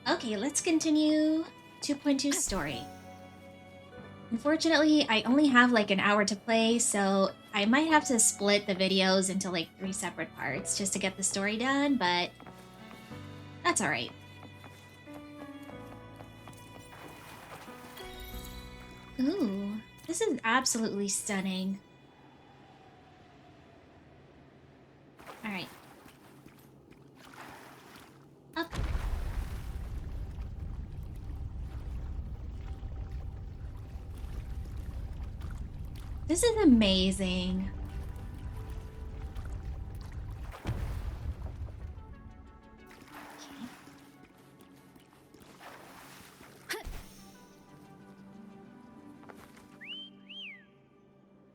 Okay, let's continue 2.2 story. Unfortunately, I only have like an hour to play, so I might have to split the videos into like 3 separate parts just to get the story done, but that's alright. Ooh, this is absolutely stunning. Alright. Up. This is amazing.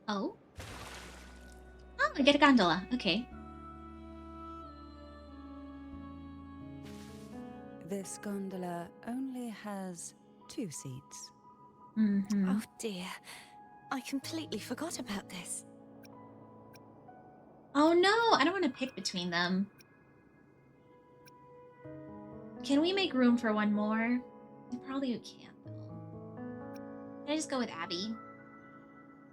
Oh? Oh, I get a gondola. Okay. This gondola only has 2 seats. Mm-hmm. Oh dear, I completely forgot about this. Oh no, I don't want to pick between them. Can we make room for one more? We probably can't, though. Can I just go with Abby?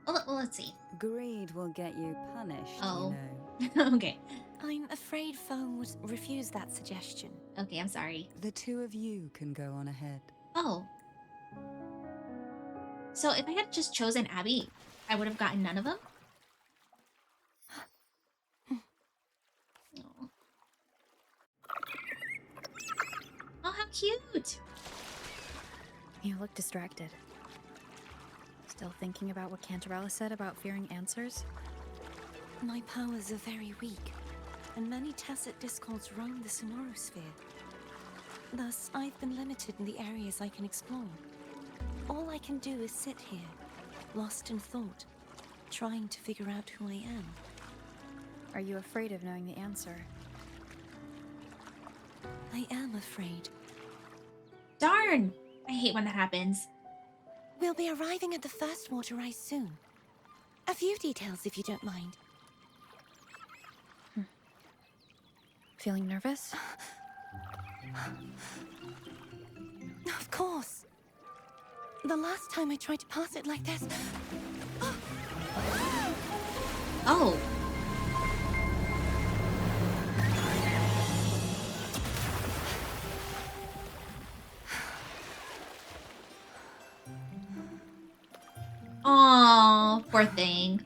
Well, let's see. Greed will get you punished, Oh. you know. Okay. I'm afraid Foam would refuse that suggestion. Okay, I'm sorry. The 2 of you can go on ahead. Oh. So if I had just chosen Abby, I would have gotten none of them? Oh, oh how cute! You look distracted. Still thinking about what Cantarella said about fearing answers? My powers are very weak, and many tacit discords roam the sonorosphere. Thus, I've been limited in the areas I can explore. All I can do is sit here, lost in thought, trying to figure out who I am. Are you afraid of knowing the answer? I am afraid. Darn! I hate when that happens. We'll be arriving at the first water rise soon. A few details, if you don't mind. Feeling nervous? Of course. The last time I tried to pass it like this... Oh. Aw, poor thing.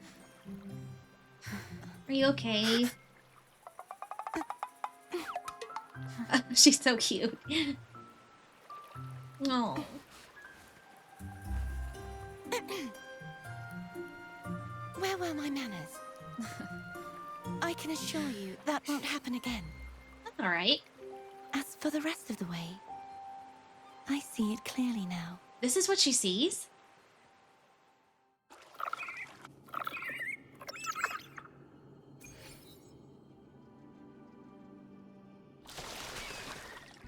Are you okay? She's so cute. Oh. Where were my manners? I can assure you that won't happen again. That's alright. As for the rest of the way, I see it clearly now. This is what she sees?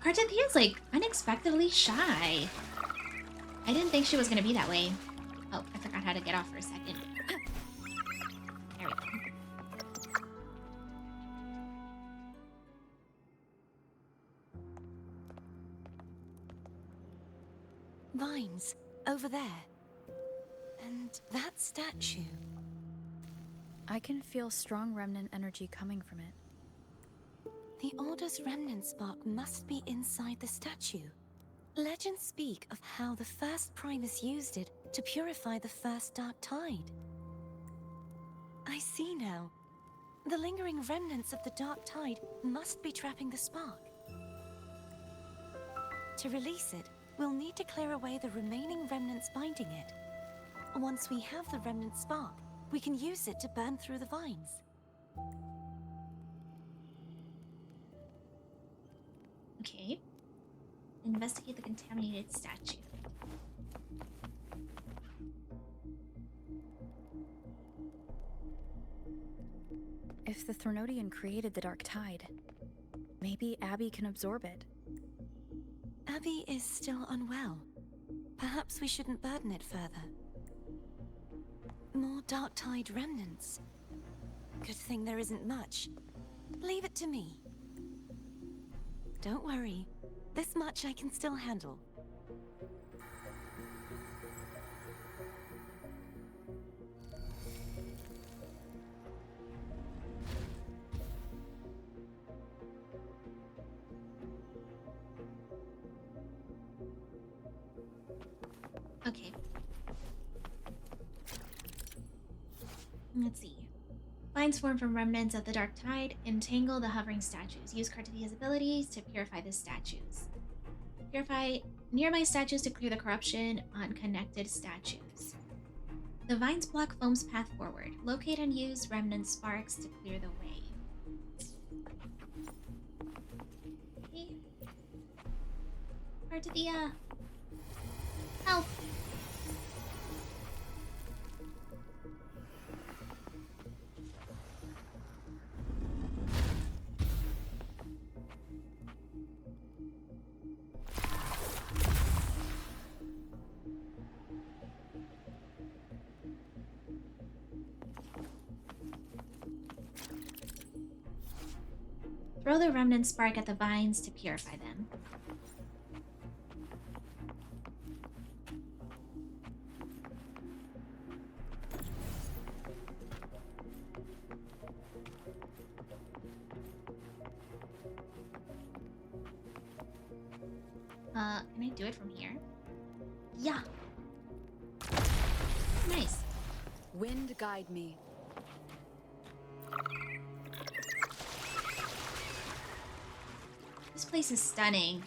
Cartethyia like unexpectedly shy. I didn't think she was gonna be that way. Oh, I forgot how to get off for a second. There we go. Vines, over there. And that statue. I can feel strong remnant energy coming from it. The Order's remnant spark must be inside the statue. Legends speak of how the first Primus used it to purify the first Dark Tide. I see now. The lingering remnants of the Dark Tide must be trapping the spark. To release it, we'll need to clear away the remaining remnants binding it. Once we have the remnant spark, we can use it to burn through the vines. Okay. Investigate the contaminated statue. If the Threnodian created the Dark Tide, maybe Abby can absorb it. Abby is still unwell. Perhaps we shouldn't burden it further. More Dark Tide remnants. Good thing there isn't much. Leave it to me. Don't worry. This much I can still handle. Okay. Let's see. Vines form from remnants of the Dark Tide. Entangle the hovering statues. Use Cartethia's abilities to purify the statues. Purify nearby statues to clear the corruption on connected statues. The vines block foam's path forward. Locate and use remnant sparks to clear the way. Okay. Cartethyia! Help! Throw the remnant spark at the vines to purify them. Can I do it from here? Yeah. Nice. Wind guide me. This place is stunning.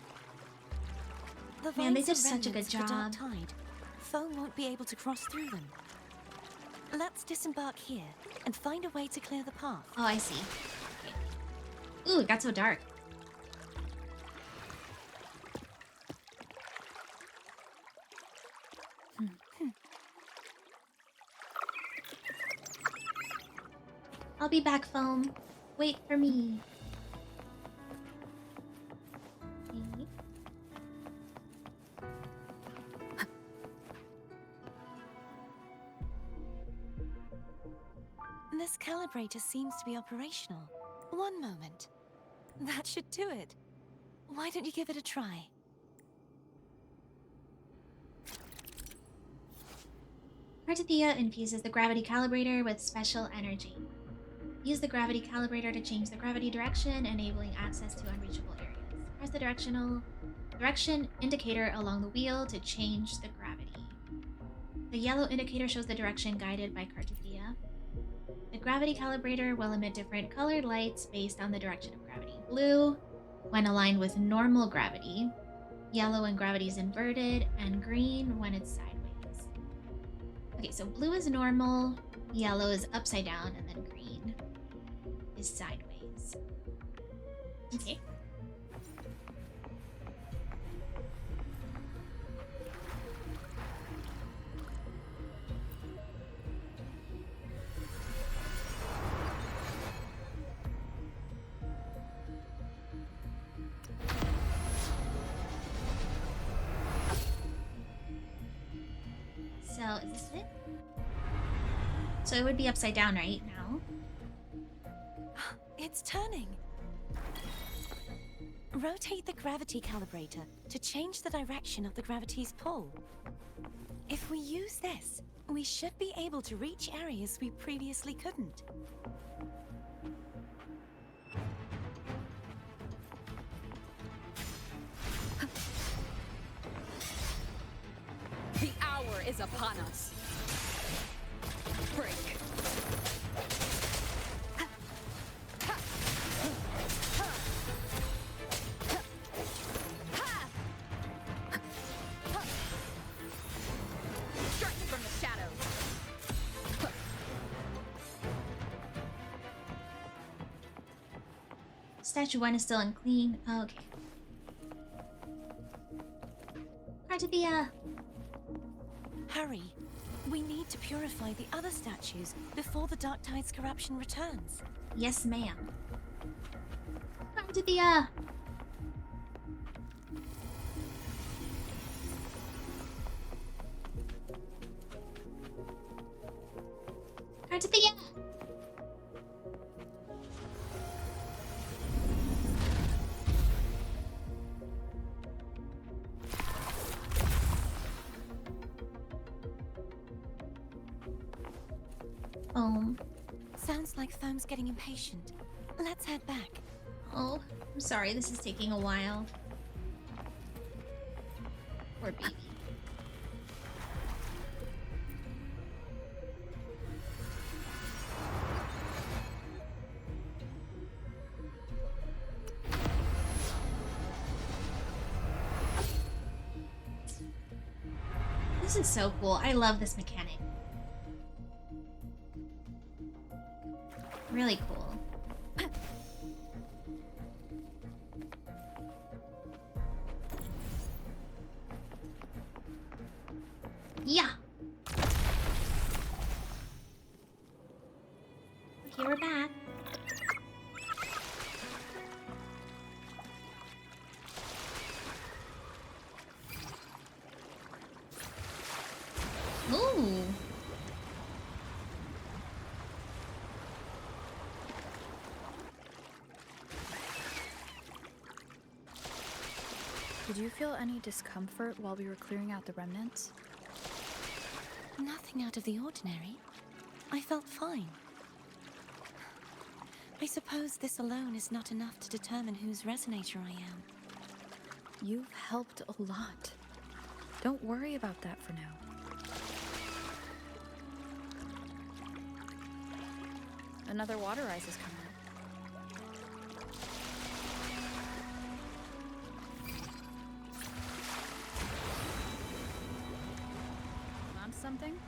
The Man, they vines did are such a good remnants of the Dark job. Tide. Foam won't be able to cross through them. Let's disembark here and find a way to clear the path. Oh, I see. Okay. Ooh, it got so dark. I'll be back, Foam. Wait for me. Okay. This calibrator seems to be operational. One moment. That should do it. Why don't you give it a try? Cartethyia infuses the gravity calibrator with special energy. Use the gravity calibrator to change the gravity direction, enabling access to unreachable areas. Press the direction indicator along the wheel to change the gravity. The yellow indicator shows the direction guided by Cartethyia. The gravity calibrator will emit different colored lights based on the direction of gravity. Blue when aligned with normal gravity, yellow when gravity is inverted, and green when it's sideways. Okay, so blue is normal, yellow is upside down, and then green is sideways. Okay. So, is this it? So it would be upside down right now. It's turning. Rotate the gravity calibrator to change the direction of the gravity's pull. If we use this, we should be able to reach areas we previously couldn't. The hour is upon us. Break. Strike from the shadows. Statue 1 is still unclean. Oh, okay. Cartethyia! Hurry. We need to purify the other statues before the Dark Tide's corruption returns. Yes, ma'am. Cartethyia! Cartethyia! foam. Sounds like Foam's getting impatient. Let's head back. Oh, I'm sorry, this is taking a while. Poor baby. This is so cool. I love this mechanic. Really cool. Yeah. Okay, we're back. Ooh. Did you feel any discomfort while we were clearing out the remnants? Nothing out of the ordinary. I felt fine. I suppose this alone is not enough to determine whose resonator I am. You've helped a lot. Don't worry about that for now. Another water ice is coming up. Want something?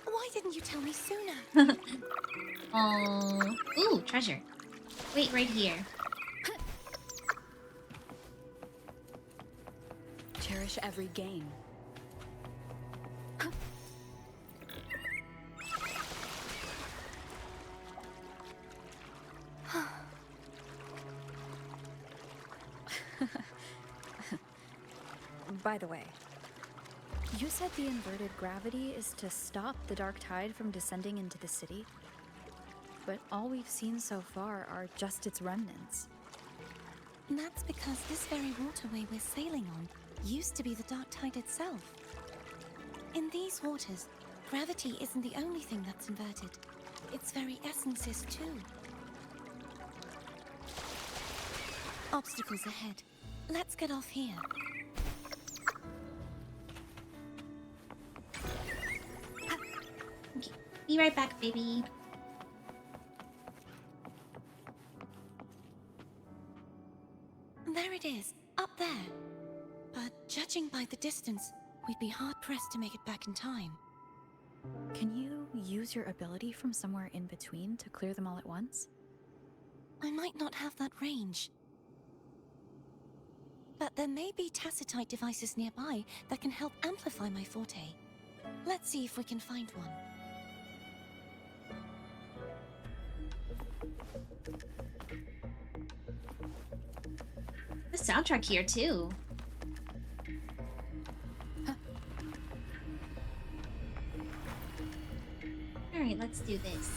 Why didn't you tell me sooner? Oh. Ooh, treasure. Wait, right here. Cherish every gain. By the way, you said the inverted gravity is to stop the dark tide from descending into the city, but all we've seen so far are just its remnants. And that's because this very waterway we're sailing on used to be the dark tide itself. In these waters, gravity isn't the only thing that's inverted. Its very essence is too. Obstacles ahead. Let's get off here. Okay. Be right back, baby. There it is, up there. But judging by the distance, we'd be hard-pressed to make it back in time. Can you use your ability from somewhere in between to clear them all at once? I might not have that range. But there may be tacitite devices nearby that can help amplify my forte. Let's see if we can find one. The soundtrack here, too. Alright, let's do this.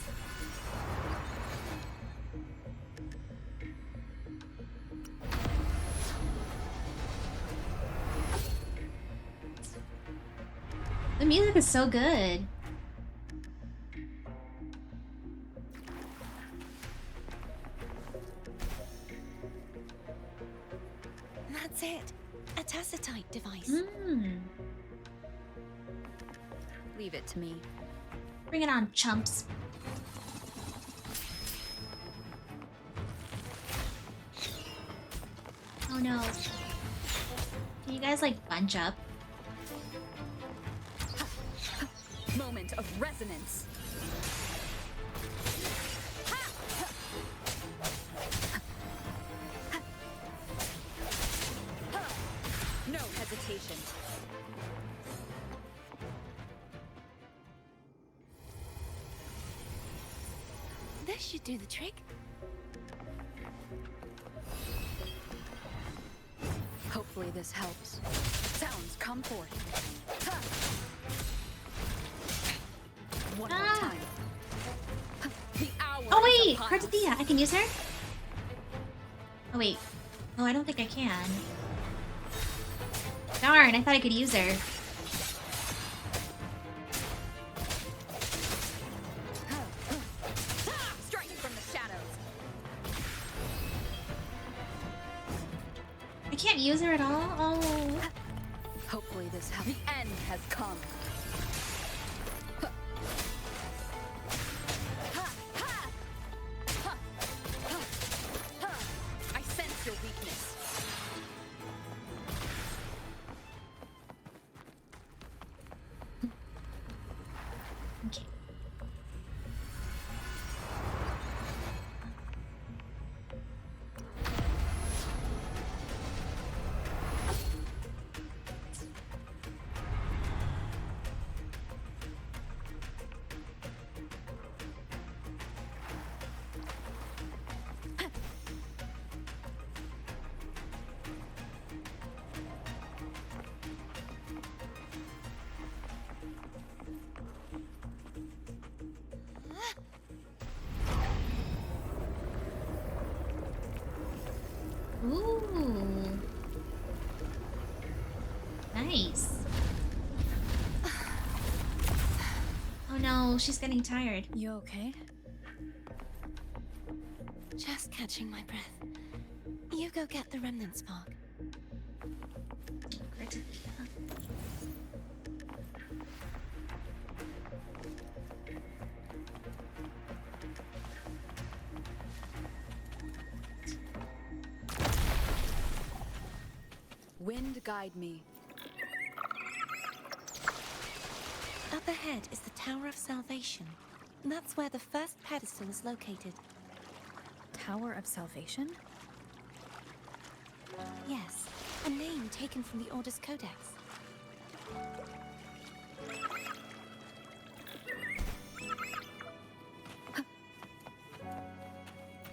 The music is so good. That's it. A tacitite device. Leave it to me. Bring it on, chumps. Oh no. Can you guys, like, bunch up? Moment of resonance. No hesitation. This should do the trick. Hopefully this helps. Sounds come forth. Ha! One more Ah. time. The hour Oh is wait! upon us. Cartethyia, I can use her? Oh wait. Oh, I don't think I can. Darn, I thought I could use her. I can't use her at all? Oh. Hopefully this helps. The end has come. I sense your weakness. Okay. Ooh. Nice. Oh no, she's getting tired. You okay? Just catching my breath. You go get the remnant spark. Cartethyia. Wind guide me. Up ahead is the Tower of Salvation. That's where the first pedestal is located. Tower of Salvation? Yes, a name taken from the Order's Codex.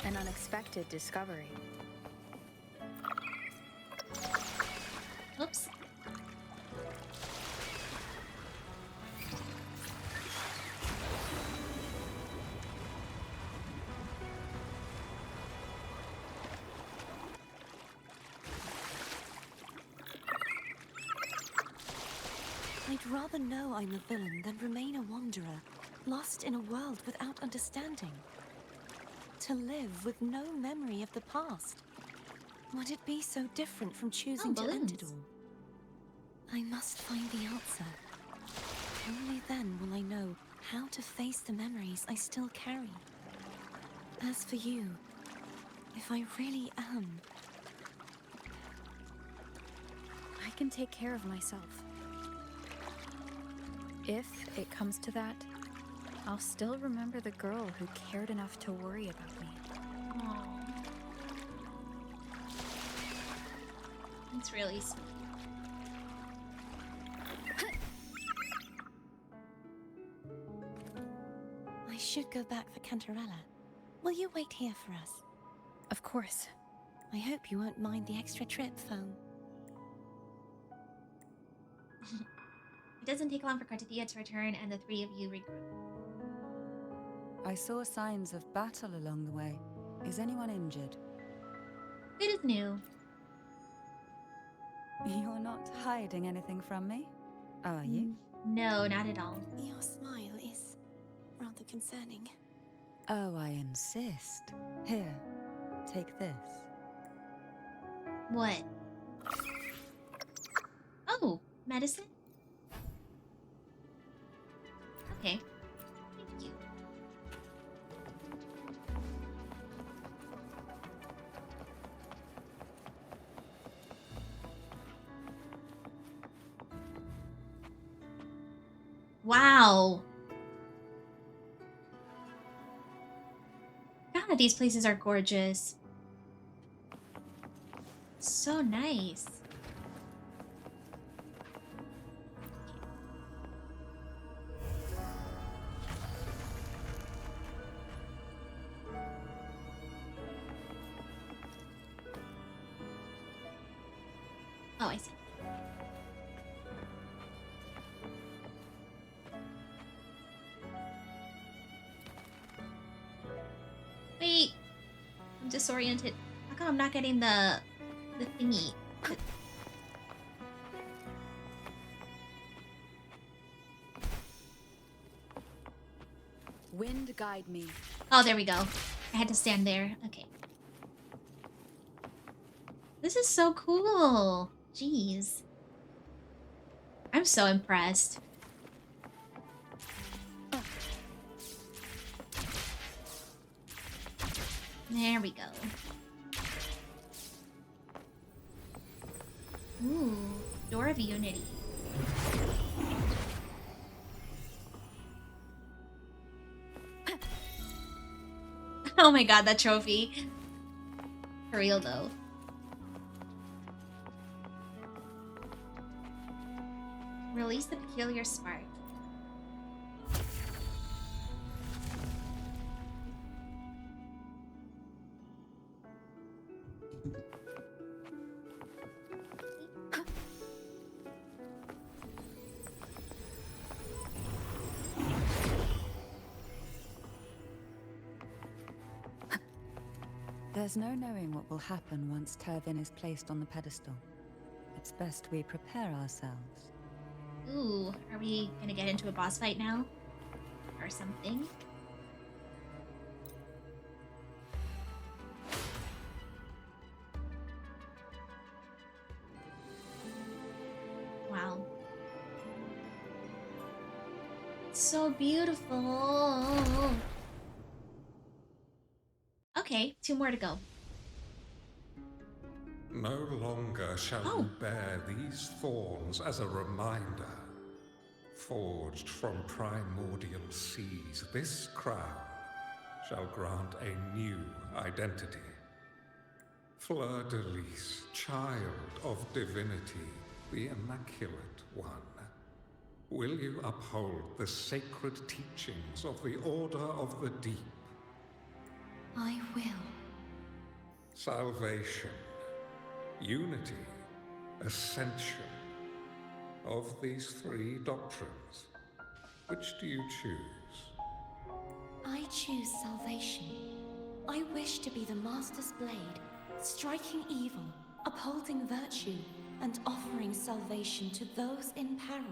An unexpected discovery. Oops. I'd rather know I'm a villain than remain a wanderer, lost in a world without understanding. To live with no memory of the past. Would it be so different from choosing to end it balloons. all? I must find the answer. Only then will I know how to face the memories I still carry. As for you, if I really am... I can take care of myself. If it comes to that, I'll still remember the girl who cared enough to worry about me. Aw. It's really sweet. I should go back for Cantarella. Will you wait here for us? Of course. I hope you won't mind the extra trip, Foam. It doesn't take long for Cartethyia to return and the three of you regroup. I saw signs of battle along the way. Is anyone injured? It is new. You're not hiding anything from me, are you? No, not at all. Your smile is rather concerning. Oh, I insist. Here, take this. What? Oh, medicine? Okay. Thank you. Wow. God, these places are gorgeous. So nice. Oh, I see. Wait, I'm disoriented. How come I'm not getting the thingy? Wind guide me. Oh, there we go. I had to stand there. Okay. This is so cool. Jeez. I'm so impressed. There we go. Ooh, Door of Unity. Oh my god, that trophy. For real though. Release the peculiar spark. There's no knowing what will happen once Turvin is placed on the pedestal. It's best we prepare ourselves. Ooh, are we gonna get into a boss fight now? Or something? Wow. It's so beautiful. Okay, 2 more to go. No longer shall you bear these thorns as a reminder. Forged from primordial seas, this crown shall grant a new identity. Fleur-de-lis, child of divinity, the Immaculate One. Will you uphold the sacred teachings of the Order of the Deep? I will. Salvation, unity, ascension. Of these 3 doctrines, which do you choose? I choose salvation. I wish to be the Master's blade, striking evil, upholding virtue, and offering salvation to those in peril.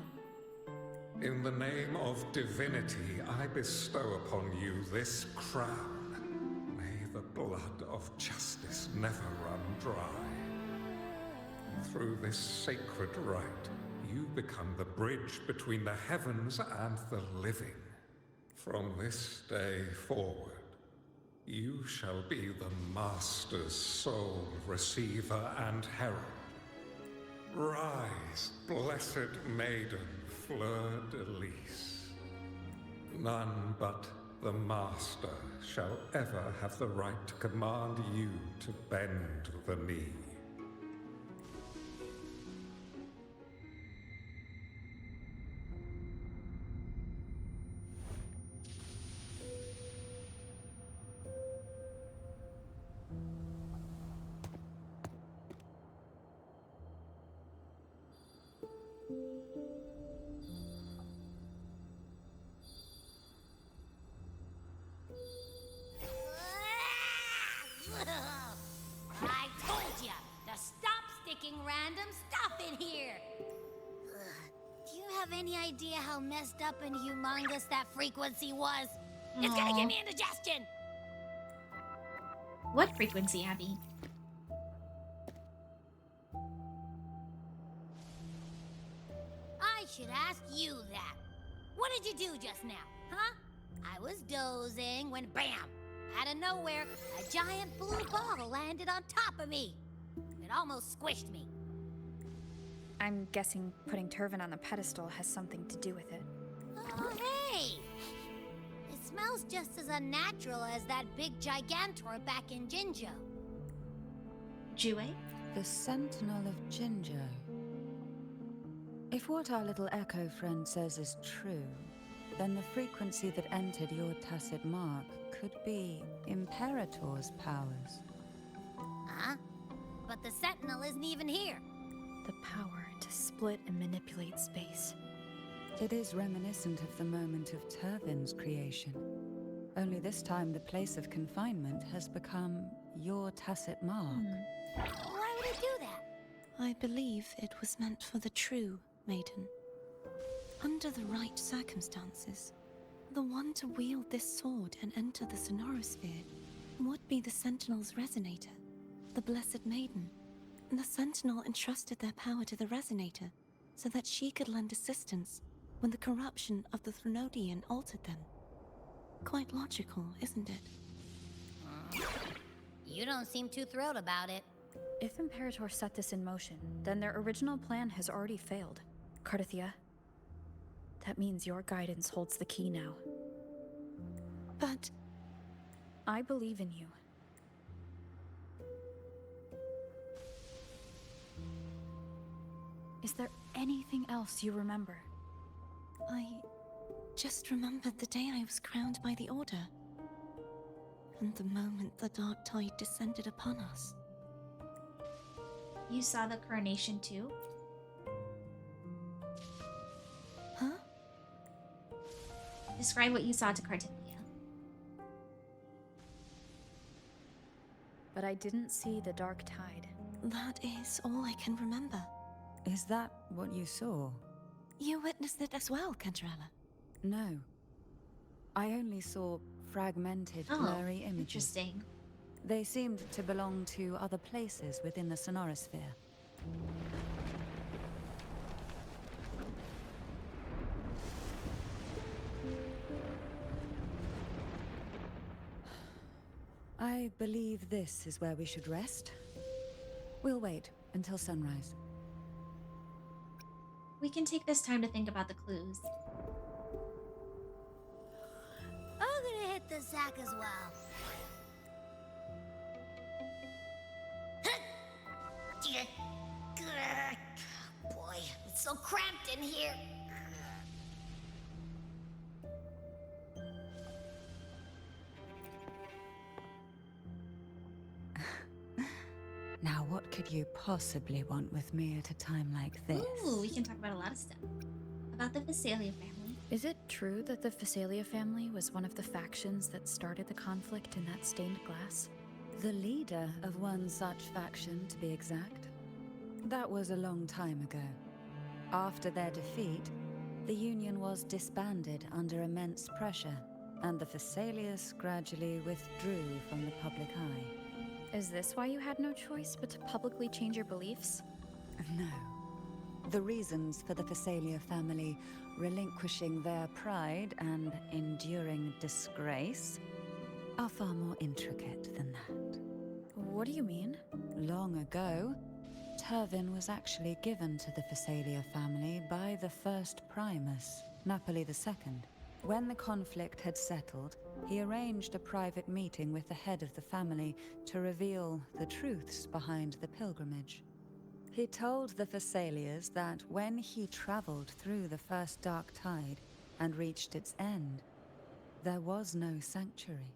In the name of divinity, I bestow upon you this crown. May the blood of justice never run dry. Through this sacred rite, you become the bridge between the heavens and the living. From this day forward, you shall be the Master's sole receiver and herald. Rise, blessed maiden Fleur-de-lis. None but the Master shall ever have the right to command you to bend the knee. I told you to stop sticking random stuff in here. Do you have any idea how messed up and humongous that frequency was? It's gonna give me indigestion. What frequency, Abby? I should ask you that. What did you do just now, huh? I was dozing when bam! Out of nowhere, a giant blue ball landed on top of me. It almost squished me. I'm guessing putting Turvin on the pedestal has something to do with it. Oh, hey! It smells just as unnatural as that big gigantor back in Jinjo. Jue? The Sentinel of Jinjo. If what our little echo friend says is true, then the frequency that entered your tacit mark could be Imperator's powers. Huh? But the Sentinel isn't even here. The power to split and manipulate space. It is reminiscent of the moment of Turvin's creation. Only this time the place of confinement has become your tacit mark. Why would it do that? I believe it was meant for the true, maiden. Under the right circumstances, the one to wield this sword and enter the Sonorosphere would be the Sentinel's resonator, the Blessed Maiden. The Sentinel entrusted their power to the Resonator so that she could lend assistance when the corruption of the Threnodian altered them. Quite logical, isn't it? You don't seem too thrilled about it. If Imperator set this in motion, then their original plan has already failed. Cartethyia, that means your guidance holds the key now. But I believe in you. Is there anything else you remember? I just remembered the day I was crowned by the Order. And the moment the dark tide descended upon us. You saw the coronation too? Huh? Describe what you saw to Cartethyia. But I didn't see the dark tide. That is all I can remember. Is that what you saw? You witnessed it as well, Cantarella. No. I only saw fragmented, blurry images. Interesting. They seemed to belong to other places within the sonorosphere. I believe this is where we should rest. We'll wait until sunrise. We can take this time to think about the clues. I'm gonna hit the sack as well. Boy, it's so cramped in here. Now, what could you possibly want with me at a time like this? Ooh, we can talk about a lot of stuff. About the Phasalia family. Is it true that the Phasalia family was one of the factions that started the conflict in that stained glass? The leader of one such faction, to be exact. That was a long time ago. After their defeat, the Union was disbanded under immense pressure, and the Phasalias gradually withdrew from the public eye. Is this why you had no choice but to publicly change your beliefs? No. The reasons for the Phasalia family relinquishing their pride and enduring disgrace are far more intricate than that. What do you mean? Long ago, Turvin was actually given to the Phasalia family by the first Primus, Napoli II. When the conflict had settled, he arranged a private meeting with the head of the family to reveal the truths behind the pilgrimage. He told the Phasalias that when he traveled through the first dark tide and reached its end, there was no sanctuary,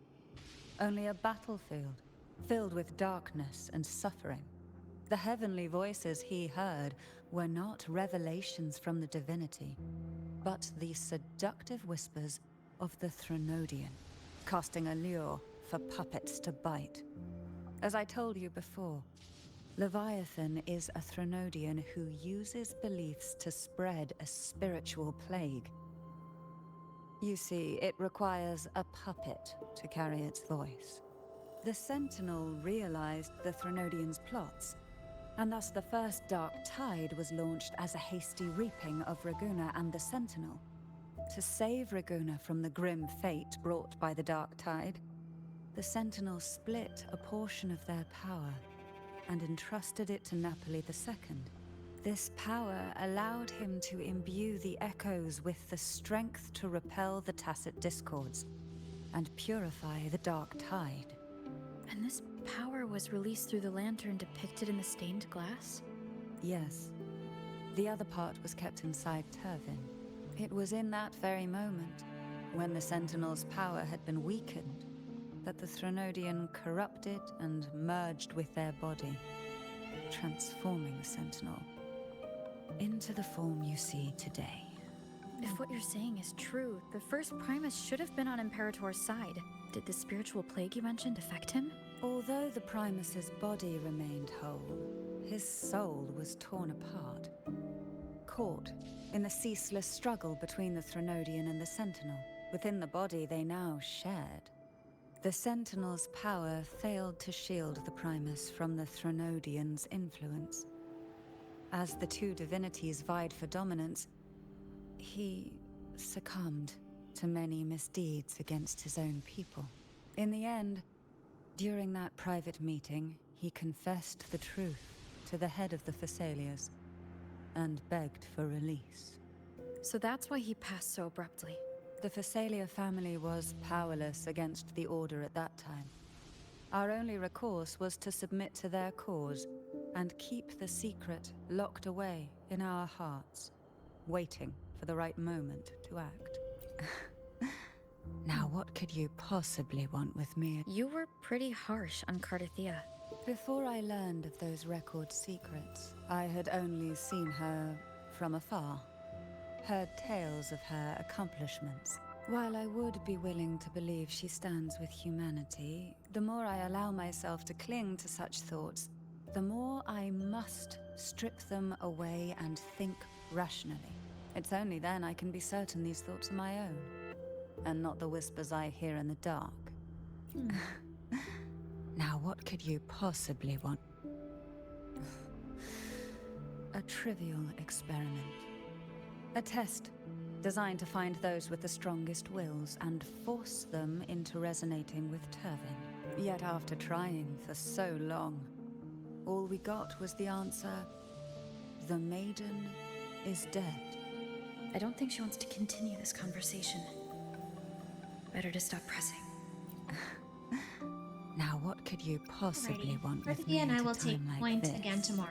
only a battlefield filled with darkness and suffering. The heavenly voices he heard were not revelations from the divinity, but the seductive whispers of the Threnodian, casting a lure for puppets to bite. As I told you before, Leviathan is a Threnodian who uses beliefs to spread a spiritual plague. You see, it requires a puppet to carry its voice. The Sentinel realized the Threnodian's plots, and thus the first Dark Tide was launched as a hasty reaping of Raguna and the Sentinel. To save Raguna from the grim fate brought by the Dark Tide, the Sentinel split a portion of their power and entrusted it to Napoli II. This power allowed him to imbue the echoes with the strength to repel the tacit discords and purify the Dark Tide. And this power was released through the lantern depicted in the stained glass? Yes. The other part was kept inside Turvin. It was in that very moment, when the Sentinel's power had been weakened, that the Threnodian corrupted and merged with their body, transforming the Sentinel into the form you see today. If what you're saying is true, the first Primus should have been on Imperator's side. Did the spiritual plague you mentioned affect him? Although the Primus's body remained whole, his soul was torn apart, caught in the ceaseless struggle between the Threnodian and the Sentinel. Within the body they now shared. The Sentinel's power failed to shield the Primus from the Threnodians' influence. As the two divinities vied for dominance, he succumbed to many misdeeds against his own people. In the end, during that private meeting, he confessed the truth to the head of the Thessalias and begged for release. So that's why he passed so abruptly. The Thessalia family was powerless against the Order at that time. Our only recourse was to submit to their cause and keep the secret locked away in our hearts, waiting for the right moment to act. Now, what could you possibly want with me? You were pretty harsh on Cartethyia. Before I learned of those record secrets, I had only seen her from afar, heard tales of her accomplishments. While I would be willing to believe she stands with humanity, the more I allow myself to cling to such thoughts, the more I must strip them away and think rationally. It's only then I can be certain these thoughts are my own, and not the whispers I hear in the dark. Now, what could you possibly want? A trivial experiment. A test designed to find those with the strongest wills and force them into resonating with Turvin. Yet after trying for so long, all we got was the answer, the maiden is dead. I don't think she wants to continue this conversation. Better to stop pressing. Now, what could you possibly Alrighty. want with me Cartethyia and at I a will take time like point this? again tomorrow.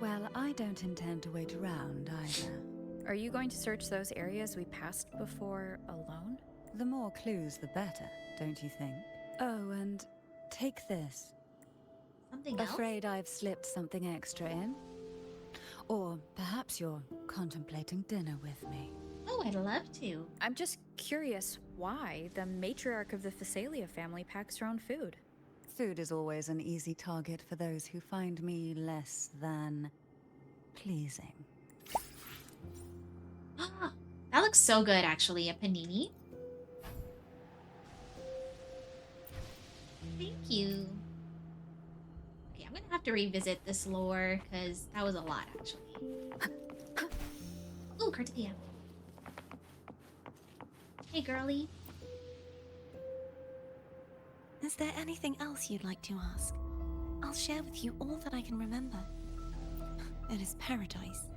Well, I don't intend to wait around either. Are you going to search those areas we passed before alone? The more clues, the better, don't you think? Oh, and take this. Something else? Afraid I've slipped something extra in? Or perhaps you're contemplating dinner with me. Oh, I'd love to. I'm just curious why the matriarch of the Thessalia family packs her own food. Food is always an easy target for those who find me less than pleasing. That looks so good, actually. A panini. Thank you. Okay, I'm gonna have to revisit this lore, because that was a lot, actually. Ooh, Cartethyia. Hey, girly. Is there anything else you'd like to ask? I'll share with you all that I can remember. It is paradise.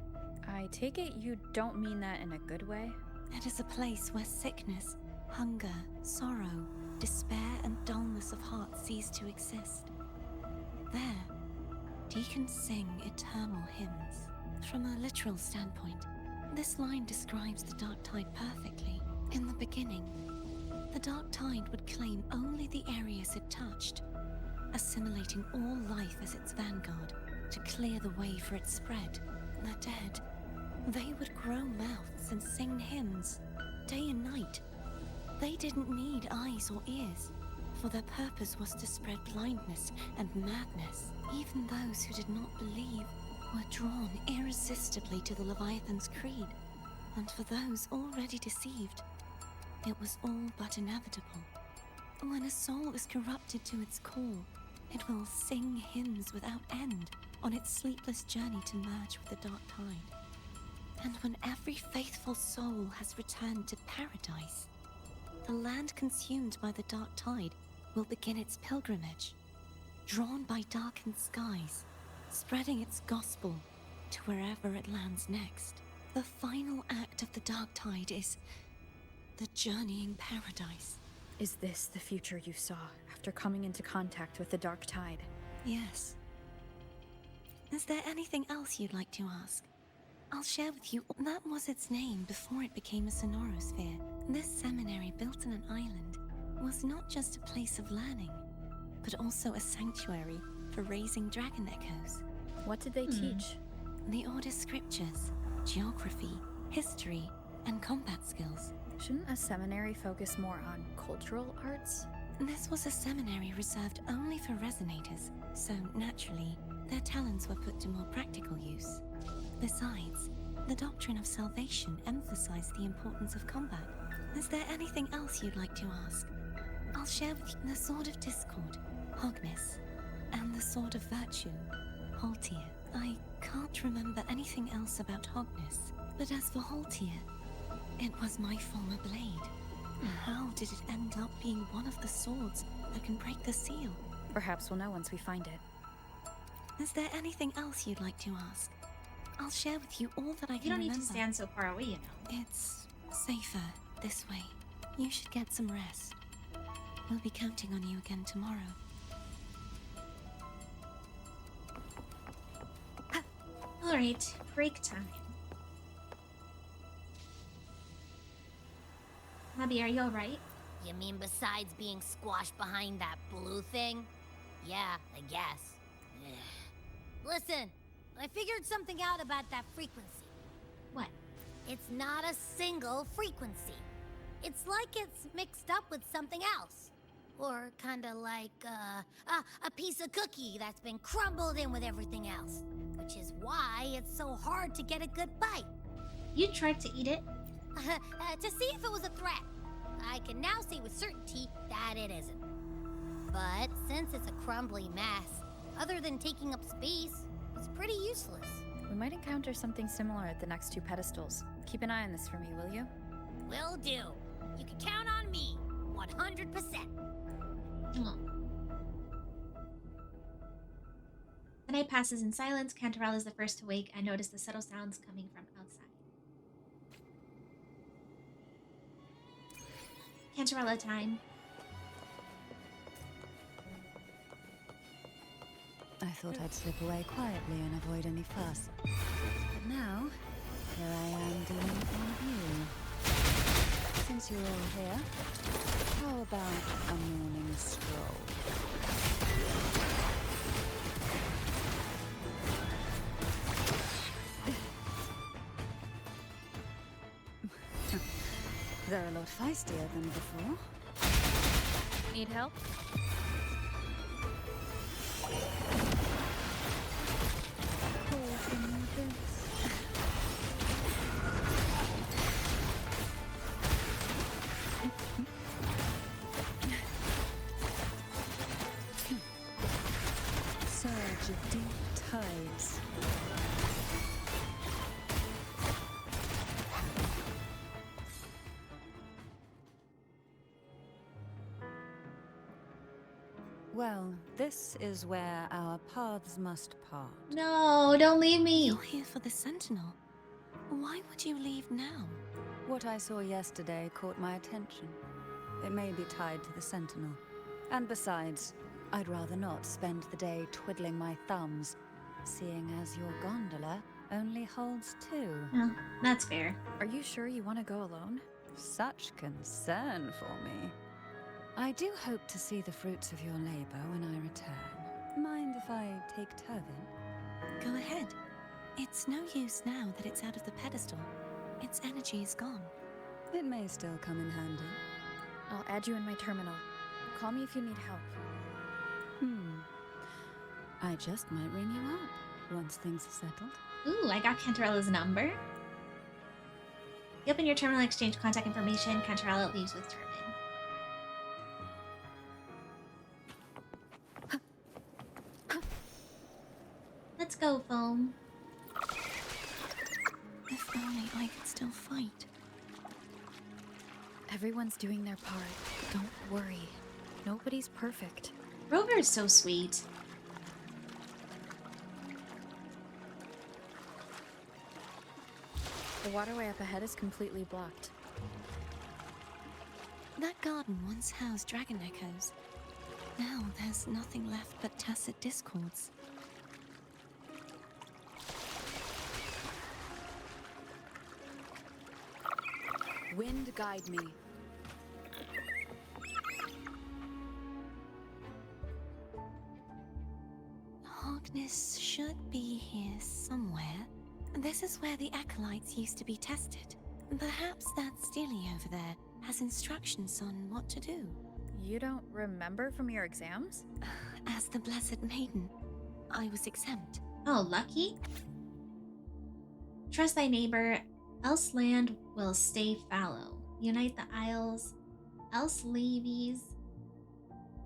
I take it you don't mean that in a good way? It is a place where sickness, hunger, sorrow, despair, and dullness of heart cease to exist. There, deacons sing eternal hymns. From a literal standpoint, this line describes the Dark Tide perfectly. In the beginning, the Dark Tide would claim only the areas it touched, assimilating all life as its vanguard to clear the way for its spread. The dead, they would grow mouths and sing hymns, day and night. They didn't need eyes or ears, for their purpose was to spread blindness and madness. Even those who did not believe were drawn irresistibly to the Leviathan's creed. And for those already deceived, it was all but inevitable. When a soul is corrupted to its core, it will sing hymns without end on its sleepless journey to merge with the Dark Tide. And when every faithful soul has returned to paradise, the land consumed by the Dark Tide will begin its pilgrimage, drawn by darkened skies, spreading its gospel to wherever it lands next. The final act of the Dark Tide is the journeying paradise. Is this the future you saw after coming into contact with the Dark Tide? Yes. Is there anything else you'd like to ask? I'll share with you. That was its name before it became a sonorosphere. This seminary, built on an island, was not just a place of learning, but also a sanctuary for raising dragon echoes. What did they teach? The Order's scriptures, geography, history, and combat skills. Shouldn't a seminary focus more on cultural arts? This was a seminary reserved only for resonators, so naturally, their talents were put to more practical use. Besides, the doctrine of salvation emphasized the importance of combat. Is there anything else you'd like to ask? I'll share with you the sword of discord, Hogness, and the sword of virtue, Haltier. I can't remember anything else about Hogness, but as for Haltier, it was my former blade. How did it end up being one of the swords that can break the seal? Perhaps we'll know once we find it. Is there anything else you'd like to ask? I'll share with you all that I can You don't need remember. to stand so far away, you know. It's safer this way. You should get some rest. We'll be counting on you again tomorrow. Alright, break time. Abby, are you alright? You mean besides being squashed behind that blue thing? Yeah, I guess. Ugh. Listen, I figured something out about that frequency. What? It's not a single frequency. It's like it's mixed up with something else. Or kinda like, a piece of cookie that's been crumbled in with everything else. Which is why it's so hard to get a good bite. You tried to eat it? To see if it was a threat. I can now say with certainty that it isn't. But since it's a crumbly mess, other than taking up space, it's pretty useless. We might encounter something similar at the next 2 pedestals. Keep an eye on this for me, will you? Will do. You can count on me, 100%. Oh. The night passes in silence. Cantarella is the first to wake and notice the subtle sounds coming from outside. Cantarella time. I thought I'd slip away quietly and avoid any fuss. But now, here I am dealing with one of you. Since you're all here, how about a morning stroll? They're a lot feistier than before. Need help? Surge of deep tides. Well, this is where our paths must part. No, don't leave me. You're here for the Sentinel. Why would you leave now? What I saw yesterday caught my attention. It may be tied to the Sentinel. And besides, I'd rather not spend the day twiddling my thumbs, seeing as your gondola only holds 2. Oh, that's fair. Are you sure you want to go alone? Such concern for me. I do hope to see the fruits of your labor when I return. Mind if I take Turvin? Go ahead. It's no use now that it's out of the pedestal. Its energy is gone. It may still come in handy. I'll add you in my terminal. Call me if you need help. I just might ring you up once things are settled. Ooh, I got Cantarella's number. You open your terminal, exchange contact information. Cantarella leaves with Turvin. Let's go, Foam. If only I could still fight. Everyone's doing their part. Don't worry. Nobody's perfect. Rover is so sweet. The waterway up ahead is completely blocked. That garden once housed dragon echoes. Now there's nothing left but tacit discords. Wind guide me. Hogness should be here somewhere. This is where the acolytes used to be tested. Perhaps that Steely over there has instructions on what to do. You don't remember from your exams? As the Blessed Maiden, I was exempt. Oh, lucky. Trust thy neighbor, else land will stay fallow. Unite the isles, else levies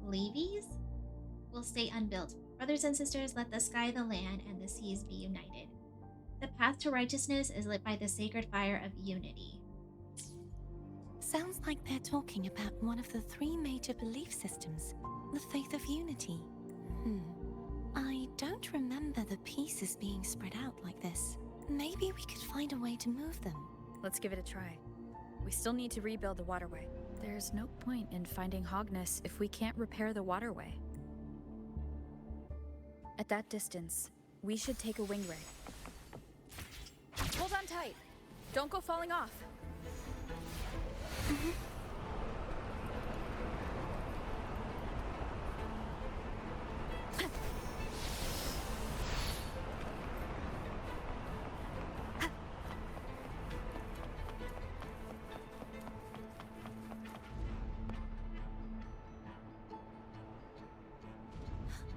levies will stay unbuilt. Brothers and sisters, let the sky, the land, and the seas be united. The path to righteousness is lit by the sacred fire of unity. Sounds like they're talking about one of the three major belief systems, the faith of unity. I don't remember the pieces being spread out like this. Maybe we could find a way to move them. Let's give it a try. We still need to rebuild the waterway. There's no point in finding Hogness if we can't repair the waterway. At that distance, we should take a wing ray. Hold on tight. Don't go falling off.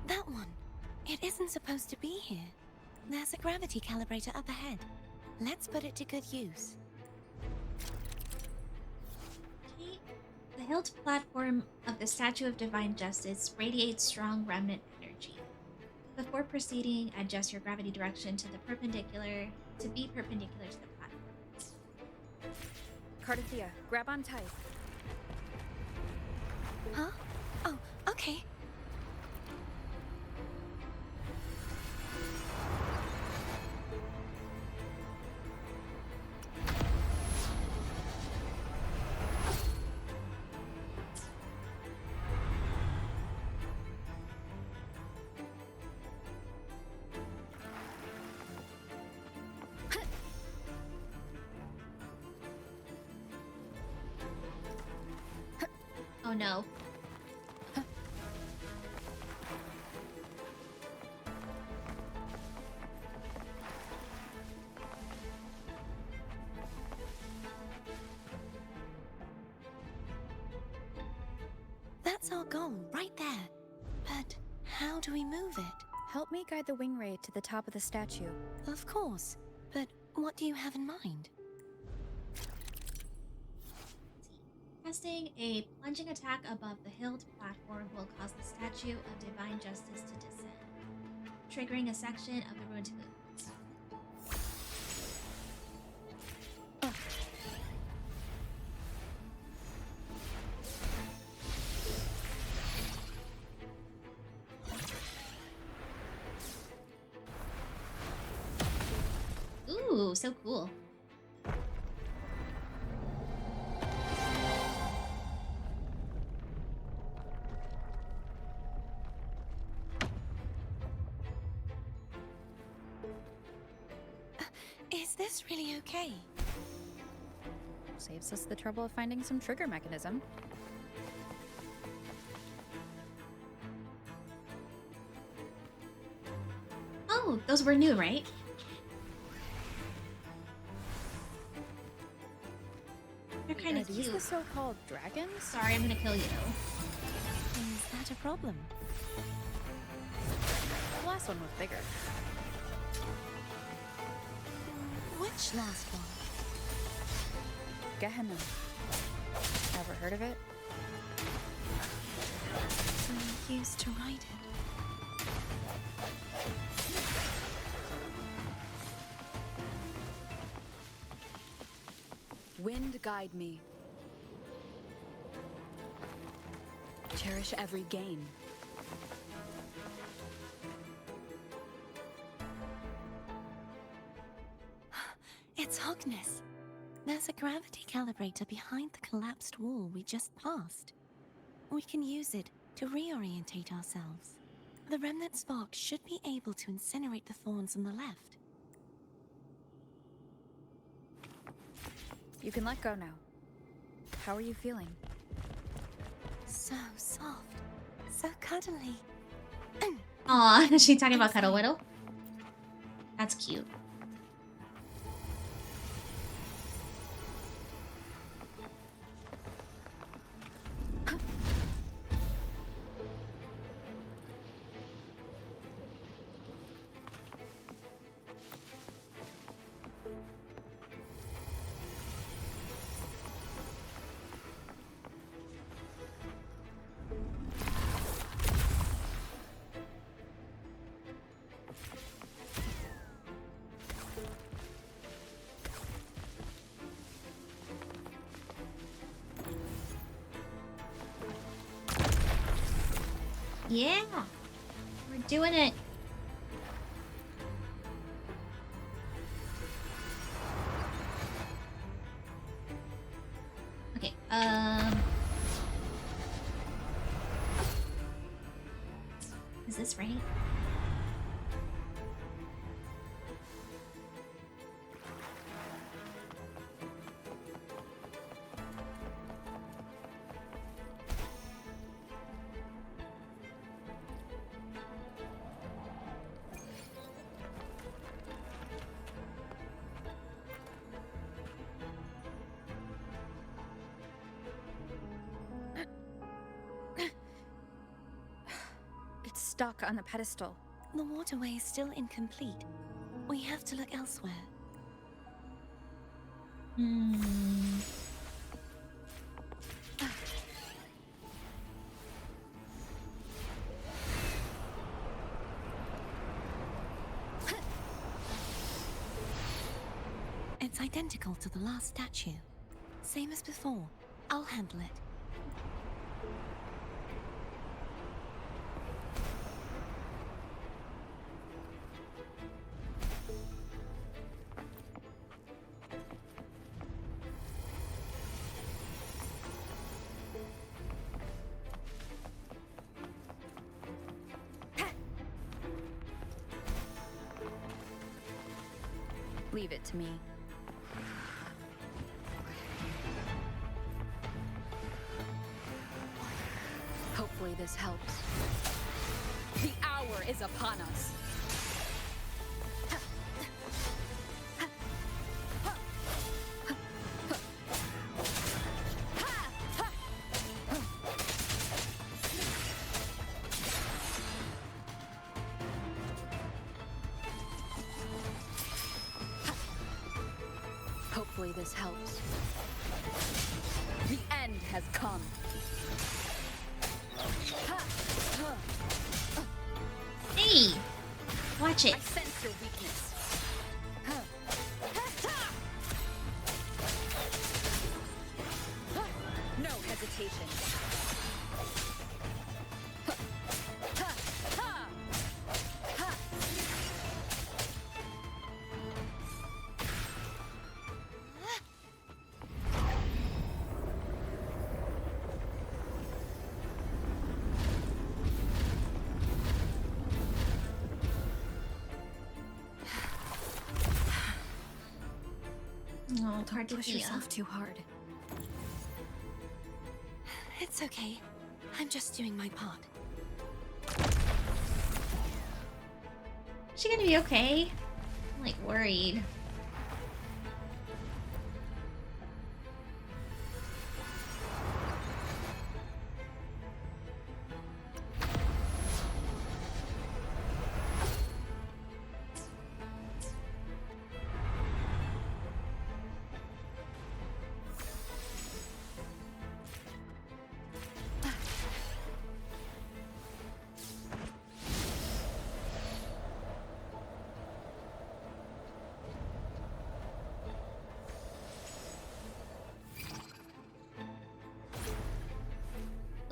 That one. It isn't supposed to be here. There's a gravity calibrator up ahead. Let's put it to good use. Okay. The hilt platform of the Statue of Divine Justice radiates strong remnant energy. Before proceeding, adjust your gravity direction to be perpendicular to the platform. Cartethyia, grab on tight. Huh? Oh, okay. Oh no. That's our goal, right there. But how do we move it? Help me guide the wing ray to the top of the statue. Of course. But what do you have in mind? Casting a plunging attack above the hilt platform will cause the Statue of Divine Justice to descend, triggering a section of the ruined movement. Ooh, so cool. Is this really okay? Saves us the trouble of finding some trigger mechanism. Oh, those were new, right? They're kind Are of these cute. the so-called dragons? Sorry, I'm gonna kill you. Is that a problem? The last one was bigger. Which last one? Gehenna. Ever heard of it? We used to ride it. Wind guide me. Cherish every gain. It's Hogness. There's a gravity calibrator behind the collapsed wall we just passed. We can use it to reorientate ourselves. The remnant spark should be able to incinerate the thorns on the left. You can let go now. How are you feeling? So soft. So cuddly. Aw, is she talking about Cuddle Whittle? That's cute. Yeah, we're doing it. Okay, is this right? It's stuck on the pedestal. The waterway is still incomplete. We have to look elsewhere. Hmm. It's identical to the last statue. Same as before. I'll handle it. Leave it to me. Hopefully this helps. The hour is upon us. Hopefully this helps. The end has come. Hey, watch it. I sense your weakness. No hesitation. Oh, Don't push Cartethyia. yourself too hard. It's okay. I'm just doing my part. Is she gonna be okay? I'm like worried.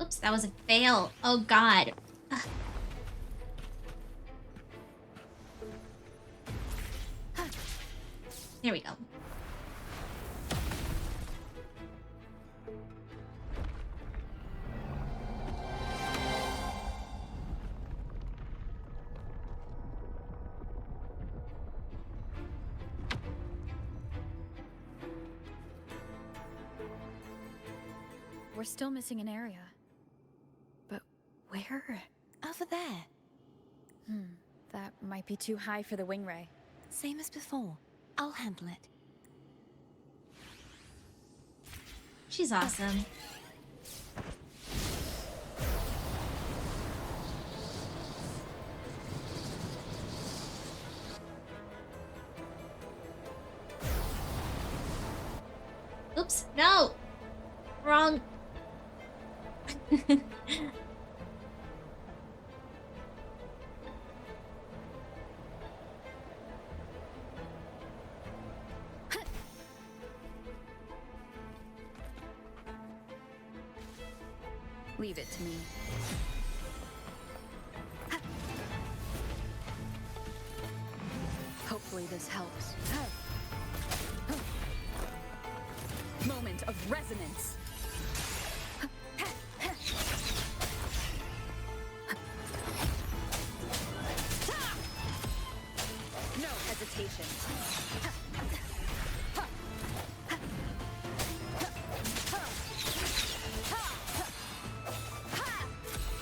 Oops, that was a fail. Oh god. Ugh. There we go. We're still missing an area. But where? Over there. That might be too high for the wing ray. Same as before. I'll handle it. She's awesome. Oops, no! Wrong. Leave it to me. Hopefully this helps. Moment of resonance. No hesitation.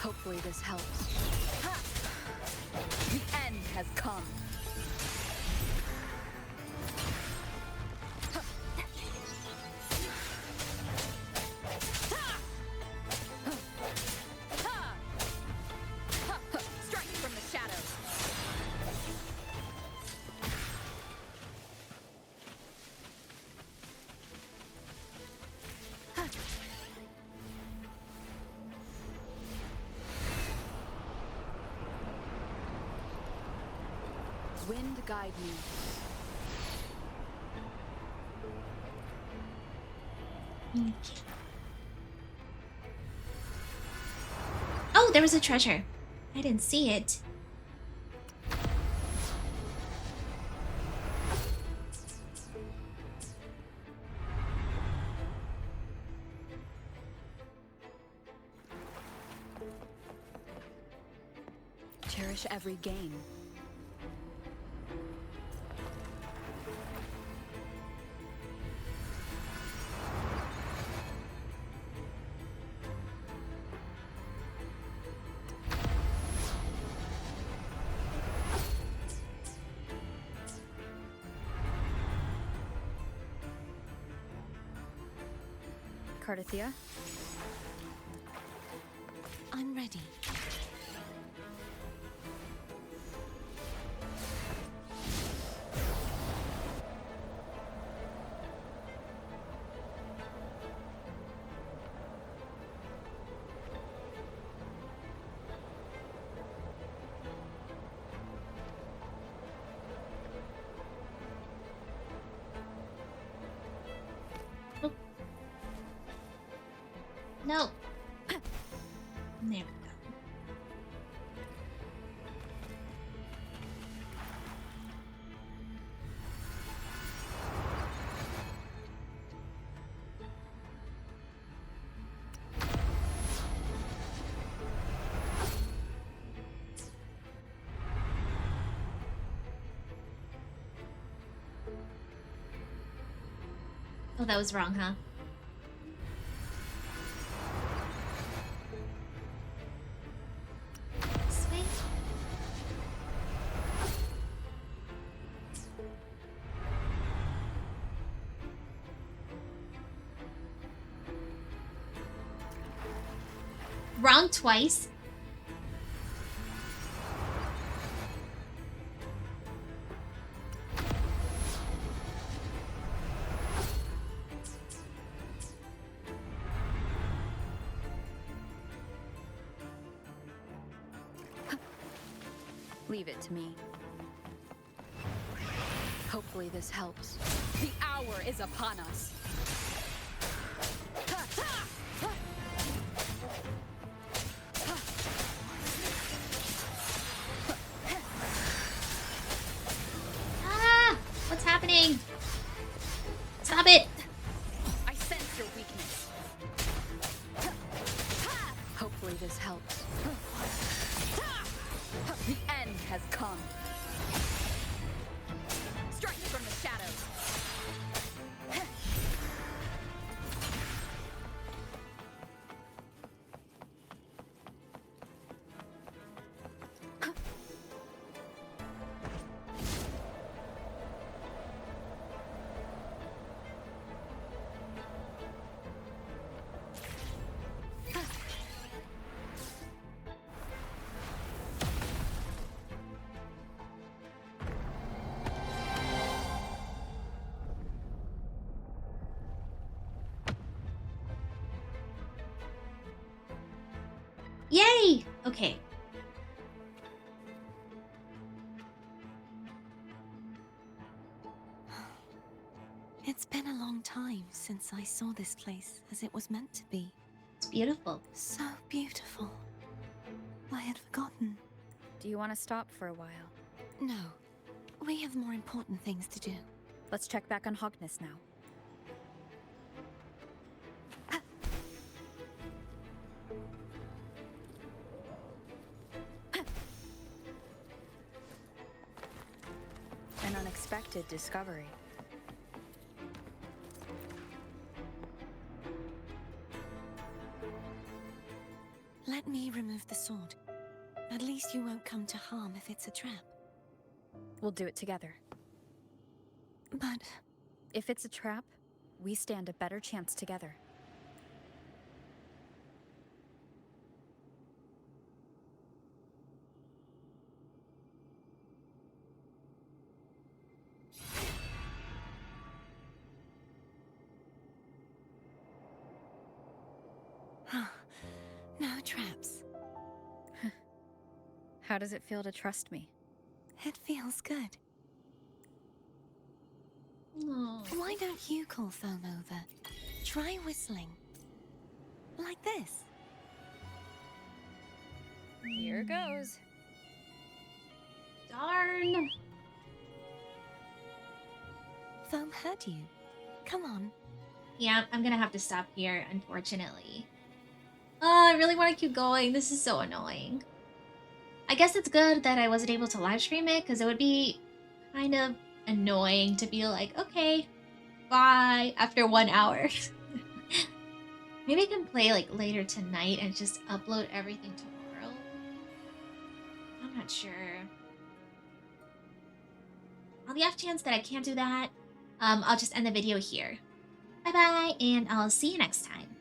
Hopefully this helps. The end has come. Strike from the shadows. Wind guide me. Okay. Oh, there was a treasure. I didn't see it. Cherish every gain. Cartethyia? I'm ready. No. There we go. Oh, that was wrong, huh? This way? Wrong twice. Leave it to me. Hopefully this helps. The hour is upon us. Ah! What's happening? Stop it! I sense your weakness. Hopefully this helps. The end has come. Strike from the shadows. Yay! Okay. It's been a long time since I saw this place as it was meant to be. It's beautiful. So beautiful. I had forgotten. Do you want to stop for a while? No, we We have more important things to do. Let's check back on Hogness now. An unexpected discovery. Let me remove the sword. At least you won't come to harm if it's a trap. We'll do it together. But If it's a trap, we stand a better chance together. no traps. How does it feel to trust me? It feels good. Oh. Why don't you call Foam over? Try whistling. Like this. Here goes. Darn. Foam heard you. Come on. Yeah, I'm gonna have to stop here, unfortunately. Oh, I really want to keep going. This is so annoying. I guess it's good that I wasn't able to live stream it, because it would be kind of annoying to be like, okay, bye, after 1 hour. Maybe I can play like later tonight and just upload everything tomorrow. I'm not sure. On the off chance that I can't do that, I'll just end the video here. Bye bye, and I'll see you next time.